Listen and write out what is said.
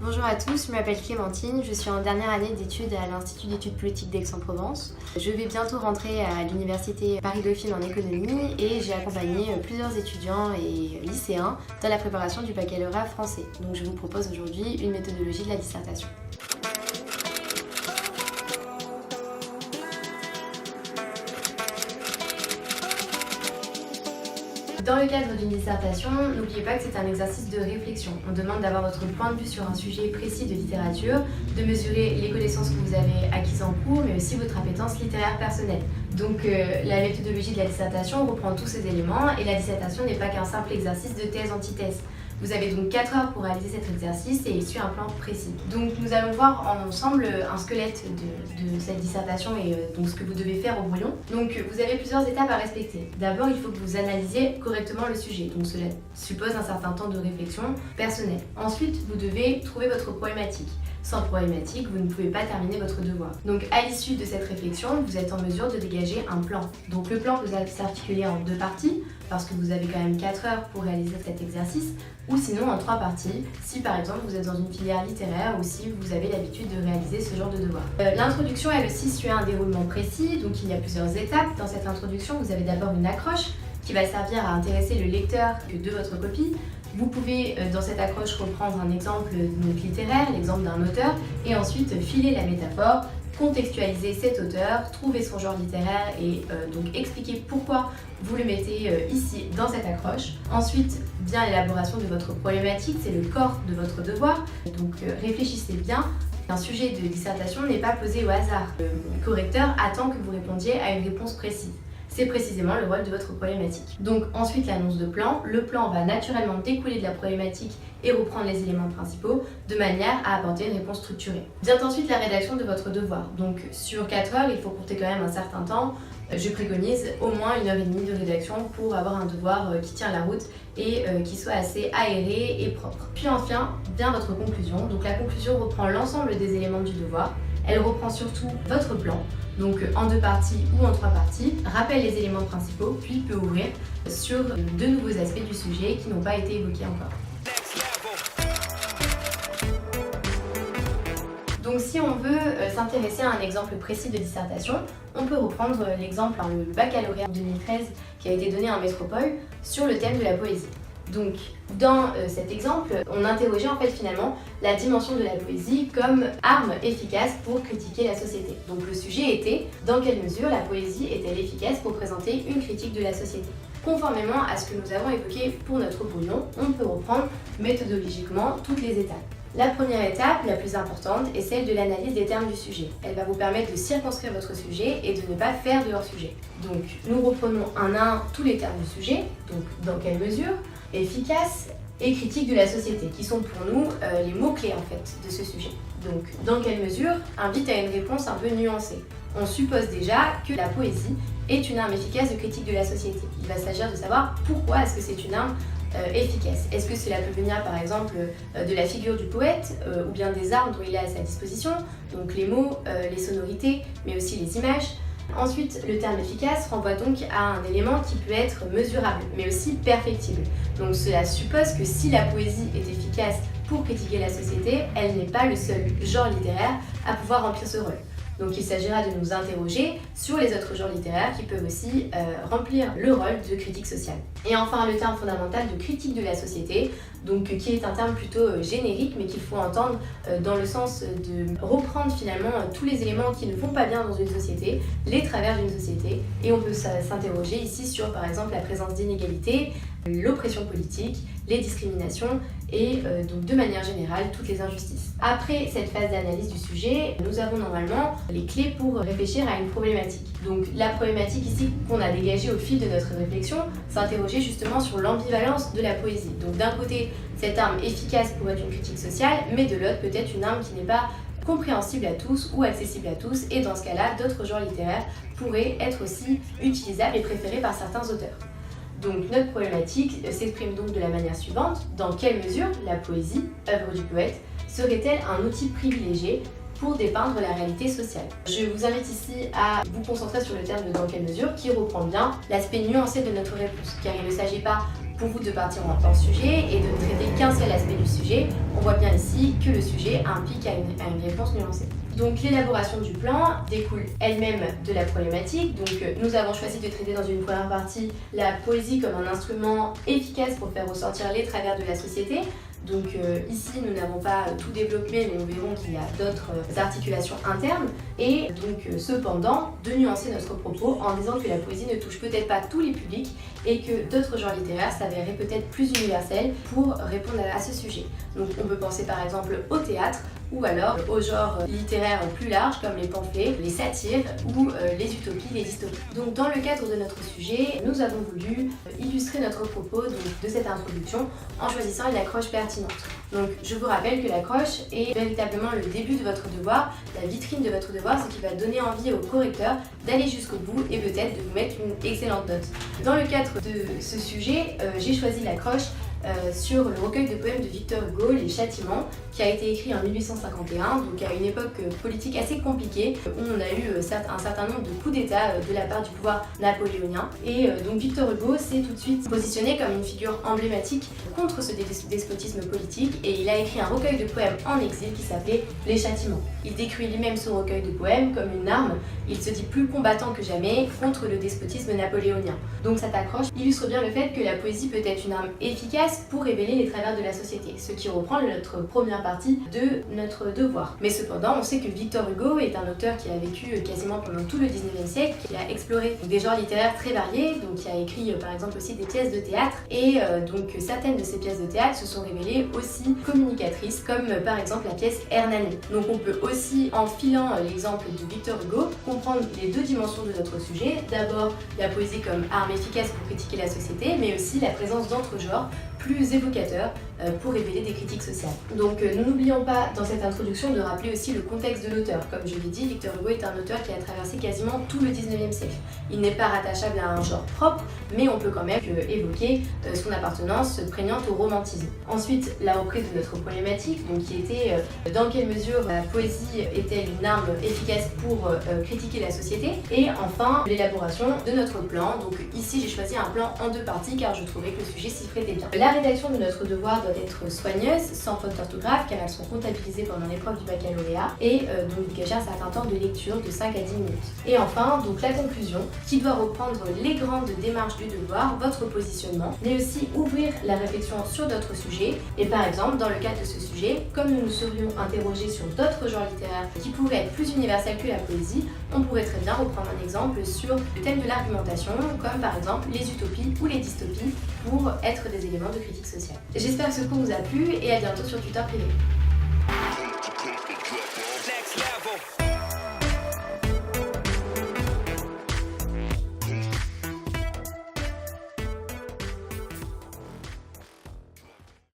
Bonjour à tous, je m'appelle Clémentine, je suis en dernière année d'études à l'Institut d'études politiques d'Aix-en-Provence. Je vais bientôt rentrer à l'université Paris-Dauphine en économie et j'ai accompagné plusieurs étudiants et lycéens dans la préparation du baccalauréat français. Donc je vous propose aujourd'hui une méthodologie de la dissertation. Dans le cadre d'une dissertation, n'oubliez pas que c'est un exercice de réflexion. On demande d'avoir votre point de vue sur un sujet précis de littérature, de mesurer les connaissances que vous avez acquises en cours, mais aussi votre appétence littéraire personnelle. Donc la méthodologie de la dissertation reprend tous ces éléments et la dissertation n'est pas qu'un simple exercice de thèse-antithèse. Vous avez donc 4 heures pour réaliser cet exercice et il suit un plan précis. Donc nous allons voir ensemble un squelette de cette dissertation et donc ce que vous devez faire au brouillon. Donc vous avez plusieurs étapes à respecter. D'abord, il faut que vous analysiez correctement le sujet. Donc cela suppose un certain temps de réflexion personnelle. Ensuite, vous devez trouver votre problématique. Sans problématique, vous ne pouvez pas terminer votre devoir. Donc à l'issue de cette réflexion, vous êtes en mesure de dégager un plan. Donc le plan peut s'articuler en 2 parties, parce que vous avez quand même 4 heures pour réaliser cet exercice, ou sinon en 3 parties, si par exemple vous êtes dans une filière littéraire ou si vous avez l'habitude de réaliser ce genre de devoir. L'introduction, elle aussi suit un déroulement précis, donc il y a plusieurs étapes. Dans cette introduction, vous avez d'abord une accroche qui va servir à intéresser le lecteur de votre copie. Vous pouvez dans cette accroche reprendre un exemple littéraire, l'exemple d'un auteur, et ensuite filer la métaphore, contextualiser cet auteur, trouver son genre littéraire et donc expliquer pourquoi vous le mettez ici dans cette accroche. Ensuite vient l'élaboration de votre problématique, c'est le corps de votre devoir, donc réfléchissez bien. Un sujet de dissertation n'est pas posé au hasard. Le correcteur attend que vous répondiez à une réponse précise. C'est précisément le rôle de votre problématique. Donc ensuite l'annonce de plan. Le plan va naturellement découler de la problématique et reprendre les éléments principaux de manière à apporter une réponse structurée. Vient ensuite la rédaction de votre devoir. Donc sur 4 heures, il faut compter quand même un certain temps. Je préconise au moins 1h30 de rédaction pour avoir un devoir qui tient la route et qui soit assez aéré et propre. Puis enfin vient votre conclusion. Donc la conclusion reprend l'ensemble des éléments du devoir. Elle reprend surtout votre plan, donc en 2 parties ou en 3 parties, rappelle les éléments principaux, puis peut ouvrir sur de nouveaux aspects du sujet qui n'ont pas été évoqués encore. Donc si on veut s'intéresser à un exemple précis de dissertation, on peut reprendre l'exemple, le baccalauréat 2013 qui a été donné en métropole sur le thème de la poésie. Donc dans cet exemple, on interrogeait en fait finalement la dimension de la poésie comme arme efficace pour critiquer la société. Donc le sujet était dans quelle mesure la poésie est-elle efficace pour présenter une critique de la société. Conformément à ce que nous avons évoqué pour notre brouillon, on peut reprendre méthodologiquement toutes les étapes. La première étape, la plus importante, est celle de l'analyse des termes du sujet. Elle va vous permettre de circonscrire votre sujet et de ne pas faire de hors-sujet. Donc nous reprenons un à un tous les termes du sujet, donc dans quelle mesure, efficace et critique de la société, qui sont pour nous les mots-clés en fait de ce sujet. Donc dans quelle mesure invite à une réponse un peu nuancée. On suppose déjà que la poésie est une arme efficace de critique de la société. Il va s'agir de savoir pourquoi est-ce que c'est une arme efficace. Est-ce que cela peut venir par exemple de la figure du poète ou bien des armes dont il a à sa disposition, donc les mots, les sonorités, mais aussi les images. Ensuite, le terme efficace renvoie donc à un élément qui peut être mesurable, mais aussi perfectible. Donc cela suppose que si la poésie est efficace pour critiquer la société, elle n'est pas le seul genre littéraire à pouvoir remplir ce rôle. Donc il s'agira de nous interroger sur les autres genres littéraires qui peuvent aussi remplir le rôle de critique sociale. Et enfin le terme fondamental de critique de la société, donc qui est un terme plutôt générique mais qu'il faut entendre dans le sens de reprendre finalement tous les éléments qui ne vont pas bien dans une société, les travers d'une société, et on peut s'interroger ici sur par exemple la présence d'inégalités, l'oppression politique, les discriminations et donc de manière générale toutes les injustices. Après cette phase d'analyse du sujet, nous avons normalement les clés pour réfléchir à une problématique. Donc la problématique ici qu'on a dégagée au fil de notre réflexion, s'interroger justement sur l'ambivalence de la poésie. Donc d'un côté, cette arme efficace pour être une critique sociale, mais de l'autre peut-être une arme qui n'est pas compréhensible à tous ou accessible à tous, et dans ce cas-là, d'autres genres littéraires pourraient être aussi utilisables et préférés par certains auteurs. Donc notre problématique s'exprime donc de la manière suivante: dans quelle mesure la poésie, œuvre du poète, serait-elle un outil privilégié pour dépeindre la réalité sociale. Je vous invite ici à vous concentrer sur le terme de dans quelle mesure qui reprend bien l'aspect nuancé de notre réponse, car il ne s'agit pas pour vous de partir en hors sujet et de ne traiter qu'un seul aspect du sujet. On voit bien ici que le sujet implique à une réponse nuancée. Donc l'élaboration du plan découle elle-même de la problématique. Donc nous avons choisi de traiter dans une première partie la poésie comme un instrument efficace pour faire ressortir les travers de la société. Donc ici nous n'avons pas tout développé, mais nous verrons qu'il y a d'autres articulations internes et donc cependant de nuancer notre propos en disant que la poésie ne touche peut-être pas tous les publics et que d'autres genres littéraires s'avéreraient peut-être plus universels pour répondre à ce sujet. Donc on peut penser par exemple au théâtre ou alors aux genres littéraires plus larges comme les pamphlets, les satires ou les utopies, les dystopies. Donc dans le cadre de notre sujet, nous avons voulu illustrer notre propos de cette introduction en choisissant une accroche pertinente. Donc je vous rappelle que l'accroche est véritablement le début de votre devoir, la vitrine de votre devoir, ce qui va donner envie au correcteur d'aller jusqu'au bout et peut-être de vous mettre une excellente note. Dans le cadre de ce sujet, j'ai choisi l'accroche sur le recueil de poèmes de Victor Hugo, Les Châtiments, qui a été écrit en 1851, donc à une époque politique assez compliquée, où on a eu un certain nombre de coups d'État de la part du pouvoir napoléonien. Et donc Victor Hugo s'est tout de suite positionné comme une figure emblématique contre ce despotisme politique, et il a écrit un recueil de poèmes en exil qui s'appelait Les Châtiments. Il décrit lui-même ce recueil de poèmes comme une arme, il se dit plus combattant que jamais contre le despotisme napoléonien. Donc cette accroche illustre bien le fait que la poésie peut être une arme efficace pour révéler les travers de la société, ce qui reprend notre première partie de notre devoir. Mais cependant, on sait que Victor Hugo est un auteur qui a vécu quasiment pendant tout le 19e siècle, qui a exploré des genres littéraires très variés, donc qui a écrit par exemple aussi des pièces de théâtre, et donc certaines de ces pièces de théâtre se sont révélées aussi communicatrices, comme par exemple la pièce Hernani. Donc on peut aussi, en filant l'exemple de Victor Hugo, comprendre les deux dimensions de notre sujet. D'abord, la poésie comme arme efficace pour critiquer la société, mais aussi la présence d'entre-genres plus évocateurs pour révéler des critiques sociales. Donc nous n'oublions pas dans cette introduction de rappeler aussi le contexte de l'auteur. Comme je l'ai dit, Victor Hugo est un auteur qui a traversé quasiment tout le 19e siècle. Il n'est pas rattachable à un genre propre, mais on peut quand même évoquer son appartenance prégnante au romantisme. Ensuite, la reprise de notre problématique, donc qui était dans quelle mesure la poésie était une arme efficace pour critiquer la société. Et enfin, l'élaboration de notre plan. Donc ici, j'ai choisi un plan en deux parties car je trouvais que le sujet s'y prêtait bien. La rédaction de notre devoir doit être soigneuse, sans faute d'orthographe, car elles sont comptabilisées pendant l'épreuve du baccalauréat et donc dégager un certain temps de lecture de 5 à 10 minutes. Et enfin, donc la conclusion, qui doit reprendre les grandes démarches du devoir, votre positionnement, mais aussi ouvrir la réflexion sur d'autres sujets. Et par exemple, dans le cadre de ce sujet, comme nous nous serions interrogés sur d'autres genres littéraires qui pouvaient être plus universels que la poésie, on pourrait très bien reprendre un exemple sur le thème de l'argumentation, comme par exemple les utopies ou les dystopies, pour être des éléments de critique sociale. J'espère que ce cours vous a plu et à bientôt sur Tuteur Privé.